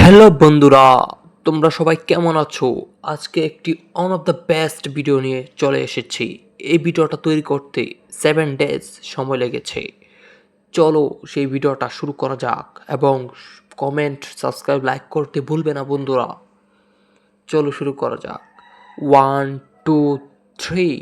Hello বন্ধুরা, তোমরা সবাই কেমন আছো? আজকে একটি on of the best video নিয়ে চলে এসেছি। এই ভিডিওটা তৈরি করতে 7 ডেজ সময় লেগেছে। চলো সেই ভিডিওটা শুরু করা যাক এবং কমেন্ট, সাবস্ক্রাইব, লাইক করতে ভুলবে না বন্ধুরা। চলো শুরু করা যাক। 1, 2, 3।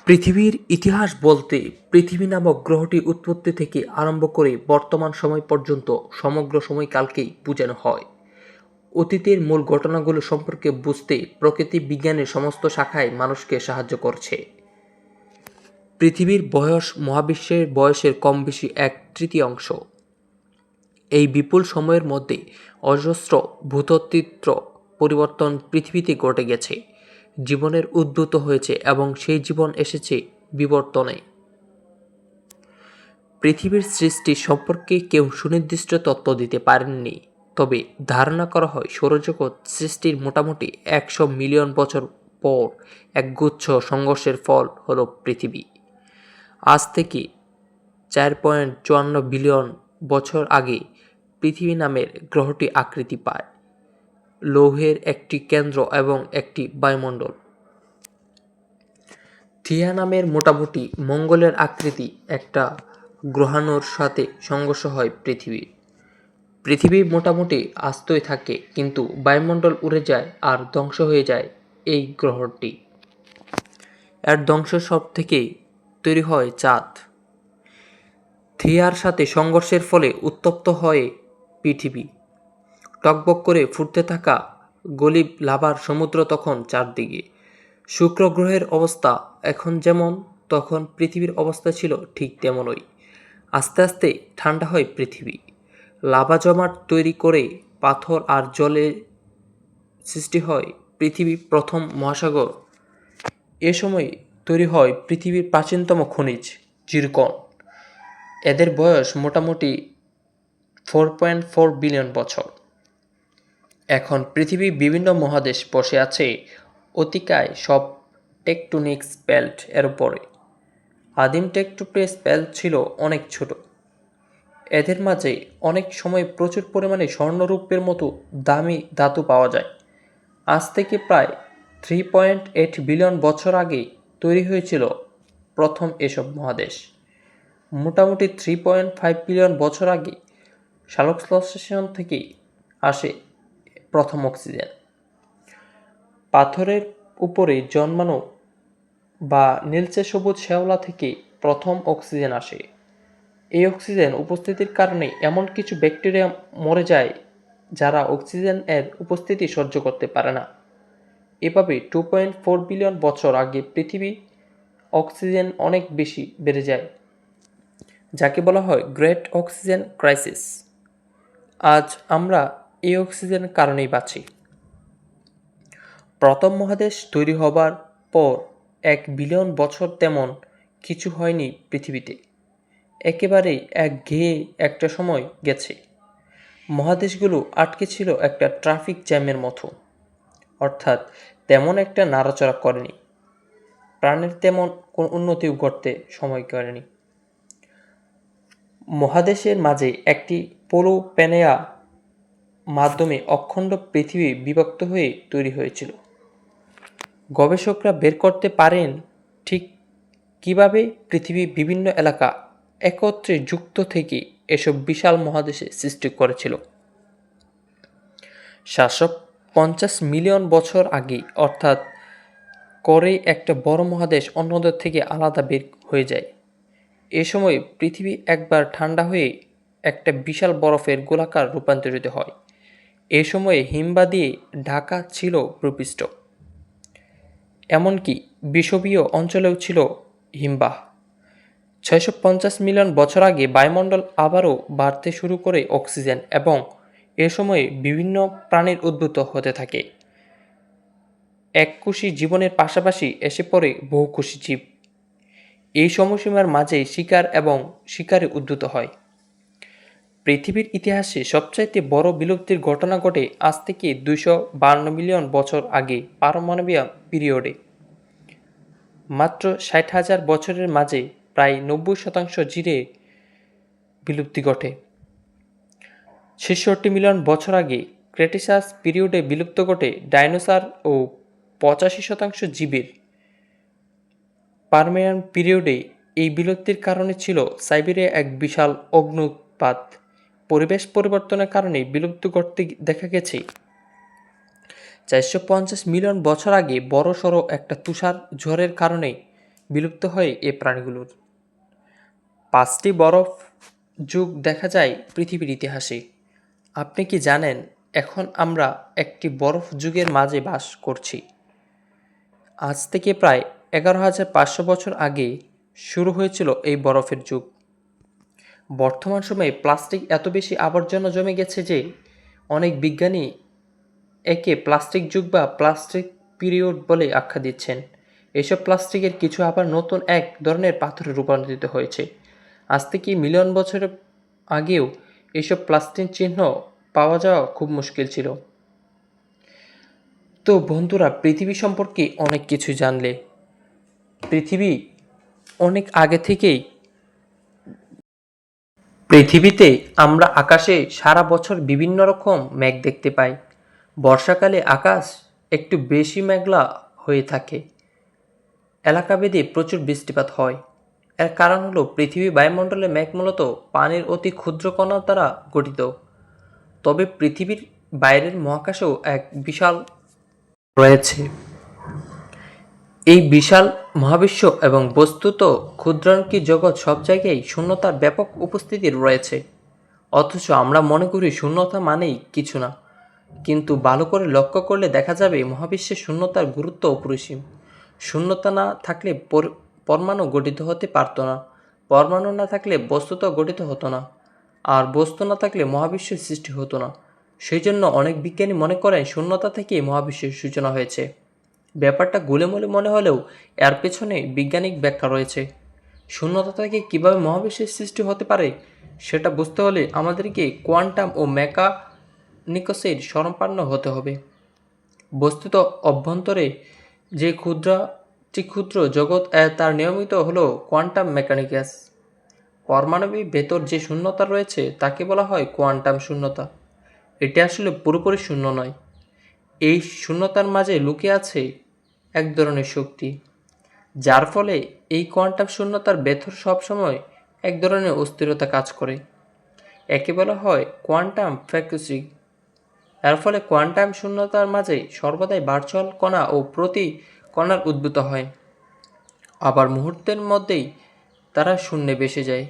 পৃথিবীর ইতিহাস বলতে পৃথিবী নামক গ্রহটির উৎপত্তি থেকে আরম্ভ করে বর্তমান সময় পর্যন্ত সমগ্র সময়কালকেই বোঝানো হয়। অতীতের মূল ঘটনাগুলো সম্পর্কে বুঝতে প্রকৃতি বিজ্ঞানের সমস্ত শাখায় মানুষকে সাহায্য করছে। পৃথিবীর বয়স মহাবিশ্বের বয়সের কম বেশি 1/3। এই বিপুল সময়ের মধ্যে অজস্র ভূতত্ত্ব পরিবর্তন পৃথিবীতে ঘটে গেছে। জীবনের উদ্ভূত হয়েছে এবং সেই জীবন এসেছে বিবর্তনে। পৃথিবীর সৃষ্টি সম্পর্কে কেউ সুনির্দিষ্ট তত্ত্ব দিতে পারেননি, তবে ধারণা করা হয় সৌরজগৎ সৃষ্টির মোটামুটি 100 মিলিয়ন বছর পর একগুচ্ছ সংঘর্ষের ফল হলো পৃথিবী। আজ থেকে 4.54 বিলিয়ন বছর আগে পৃথিবী নামের গ্রহটি আকৃতি পায়, লৌহের একটি কেন্দ্র এবং একটি বায়ুমণ্ডল। থিয়া নামের মোটামুটি মঙ্গলের আকৃতি একটা গ্রহাণুর সাথে সংঘর্ষ হয় পৃথিবী মোটামুটি আস্তই থাকে, কিন্তু বায়ুমণ্ডল উড়ে যায় আর ধ্বংস হয়ে যায় এই গ্রহটি। এর ধ্বংসসব থেকেই তৈরি হয় চাঁদ। থিয়ার সাথে সংঘর্ষের ফলে উত্তপ্ত হয় পৃথিবী। টকবক করে ফুটতে থাকা গলিব লাভার সমুদ্র তখন চারদিকে। শুক্র গ্রহের অবস্থা এখন যেমন, তখন পৃথিবীর অবস্থা ছিল ঠিক তেমনই। আস্তে আস্তে ঠান্ডা হয় পৃথিবী। লাভা জমাট তৈরি করে পাথর আর জলে সৃষ্টি হয় পৃথিবীর প্রথম মহাসাগর। এ সময় তৈরি হয় পৃথিবীর প্রাচীনতম খনিজ জিরকন। এদের বয়স মোটামুটি 4.4 বিলিয়ন বছর। এখন পৃথিবী বিভিন্ন মহাদেশ বসে আছে অতিকায় সব টেকটোনিক্স বেল্ট এর উপরে। আদিম টেকটোনিক্স বেল্ট ছিল অনেক ছোট। এদের মাঝে অনেক সময় প্রচুর পরিমাণে স্বর্ণরূপের মতো দামি ধাতু পাওয়া যায়। আজ থেকে প্রায় 3.8 বিলিয়ন বছর আগে তৈরি হয়েছিল প্রথম এসব মহাদেশ। মোটামুটি 3.5 বিলিয়ন বছর আগে সালোকসংশ্লেষণ থেকে আসে প্রথম অক্সিজেন। পাথরের উপরে জন্মানো বা নীলচে সবুজ শ্যাওলা থেকে প্রথম অক্সিজেন আসে। এই অক্সিজেন উপস্থিতির কারণে এমন কিছু ব্যাকটেরিয়া মরে যায় যারা অক্সিজেন এর উপস্থিতি সহ্য করতে পারে না। এভাবে 2.4 বিলিয়ন বছর আগে পৃথিবী অক্সিজেন অনেক বেশি বেড়ে যায়, যাকে বলা হয় গ্রেট অক্সিজেন ক্রাইসিস। আজ আমরা এই অক্সিজেনের কারণেই বাঁচি। প্রথম মহাদেশ তৈরি হবার পর 1 বিলিয়ন বছর তেমন কিছু হয়নি পৃথিবীতে। একেবারেই একঘেয়ে একটা সময় গেছে। মহাদেশগুলো আটকে ছিল একটা ট্রাফিক জ্যামের মতো, অর্থাৎ তেমন একটা নাড়াচড়া করেনি। প্রাণের তেমন কোন উন্নতিও ঘটতে সময় করেনি। মহাদেশের মাঝে একটি পোলো প্যানেয়া মাধ্যমে অখণ্ড পৃথিবী বিভক্ত হয়ে তৈরি হয়েছিল। গবেষকরা বের করতে পারেন ঠিক কিভাবে পৃথিবী বিভিন্ন এলাকা একত্রে যুক্ত থেকে এসব বিশাল মহাদেশে সৃষ্টি করেছিল। 750 মিলিয়ন বছর আগে অর্থাৎ করে একটা বড় মহাদেশ অন্যদের থেকে আলাদা বের হয়ে যায়। এ সময় পৃথিবী একবার ঠান্ডা হয়ে একটা বিশাল বরফের গোলাকার রূপান্তরিত হয়। এ সময়ে হিমবাহ দিয়ে ঢাকা ছিল ভূপৃষ্ঠ। এমনকি বিষুবীয় অঞ্চলেও ছিল হিমবাহ। 650 মিলিয়ন বছর আগে বায়ুমণ্ডল আবারও বাড়তে শুরু করে অক্সিজেন, এবং এ সময়ে বিভিন্ন প্রাণীর উদ্ভূত হতে থাকে। এককোষী জীবনের পাশাপাশি এসে পড়ে বহুকোষী জীব। এই সময়সীমার মাঝেই শিকার এবং শিকারে উদ্ভূত হয়। পৃথিবীর ইতিহাসে সবচাইতে বড় বিলুপ্তির ঘটনা ঘটে আজ থেকে 252 মিলিয়ন বছর আগে পারমাণবিক পিরিয়ডে। মাত্র 60,000 বছরের মাঝে প্রায় 90% জিরে বিলুপ্তি ঘটে। ৬৬ মিলিয়ন বছর আগে ক্রেটেশাস পিরিয়ডে বিলুপ্ত ঘটে ডাইনোসর ও ৮৫% জীবের। পারমিয়ান পিরিয়ডে এই বিলুপ্তির কারণে ছিল সাইবেরিয়া এক বিশাল অগ্ন্যুৎপাত। পরিবেশ পরিবর্তনের কারণে বিলুপ্ত ঘটতে দেখা গেছে ৪৫০ মিলিয়ন বছর আগে বড়সড় একটা তুষার ঝড়ের কারণে বিলুপ্ত হয় এ প্রাণীগুলোর। ৫টি বরফ যুগ দেখা যায় পৃথিবীর ইতিহাসে। আপনি কি জানেন এখন আমরা একটি বরফ যুগের মাঝে বাস করছি? আজ থেকে প্রায় ১১,৫০০ বছর আগে শুরু হয়েছিল এই বরফের যুগ। বর্তমান সময়ে প্লাস্টিক এত বেশি আবর্জনা জমে গেছে যে অনেক বিজ্ঞানী একে প্লাস্টিক যুগ বা প্লাস্টিক পিরিয়ড বলে আখ্যা দিচ্ছেন। এসব প্লাস্টিকের কিছু আবার নতুন এক ধরনের পাথরে রূপান্তরিত হয়েছে। আজ থেকে মিলিয়ন বছর আগেও এসব প্লাস্টিক চিহ্ন পাওয়া যাওয়া খুব মুশকিল ছিল। তো বন্ধুরা, পৃথিবী সম্পর্কে অনেক কিছু জানলে। পৃথিবী অনেক আগে থেকেই পৃথিবীতে আমরা আকাশে সারা বছর বিভিন্ন রকম মেঘ দেখতে পাই। বর্ষাকালে আকাশ একটু বেশি মেঘলা হয়ে থাকে। এলাকাভেদে প্রচুর বৃষ্টিপাত হয়। এর কারণ হলো পৃথিবীর বায়ুমণ্ডলে মেঘ মূলত পানির অতি ক্ষুদ্র কণা দ্বারা গঠিত। তবে পৃথিবীর বাইরের মহাকাশেও এক বিশাল রয়েছে। এই বিশাল মহাবিশ্ব এবং বস্তুত ক্ষুদ্রাঙ্কি জগৎ সব জায়গায় শূন্যতার ব্যাপক উপস্থিতি রয়েছে। অথচ আমরা মনে করি শূন্যতা মানেই কিছু না। কিন্তু ভালো করে লক্ষ্য করলে দেখা যাবে মহাবিশ্বে শূন্যতার গুরুত্ব অপরিসীম। শূন্যতা না থাকলে পরমাণু গঠিত হতে পারত না। পরমাণু না থাকলে বস্তুত গঠিত হতো না। আর বস্তু না থাকলে মহাবিশ্বের সৃষ্টি হতো না। সেই জন্য অনেক বিজ্ঞানী মনে করেন শূন্যতা থেকেই মহাবিশ্বের সূচনা হয়েছে। ব্যাপারটা গোলেমোলে মনে হলেও এর পেছনে বৈজ্ঞানিক ব্যাখ্যা রয়েছে। শূন্যতা থেকে কীভাবে মহাবিশ্বের সৃষ্টি হতে পারে সেটা বুঝতে হলে আমাদেরকে কোয়ান্টাম ও মেকানিক্সের শরণাপন্ন হতে হবে। বস্তুত অভ্যন্তরে যে ক্ষুদ্র জগৎ তার নিয়মিত হলো কোয়ান্টাম মেকানিক্স। পরমাণবিক ভেতর যে শূন্যতা রয়েছে তাকে বলা হয় কোয়ান্টাম শূন্যতা। এটি আসলে পুরোপুরি শূন্য নয়। এই শূন্যতার মাঝে লুকিয়ে আছে এক ধরনের শক্তি, যার ফলে এই কোয়ান্টাম শূন্যতার ভেতর সবসময় এক ধরনের অস্থিরতা কাজ করে। একে বলা হয় কোয়ান্টাম ফ্রিকোয়েন্সি। এর ফলে কোয়ান্টাম শূন্যতার মাঝে সর্বদাই ভার্চুয়াল কণা ও প্রতি কণার উদ্ভূত হয়, আবার মুহূর্তের মধ্যেই তারা শূন্যে ভেসে যায়।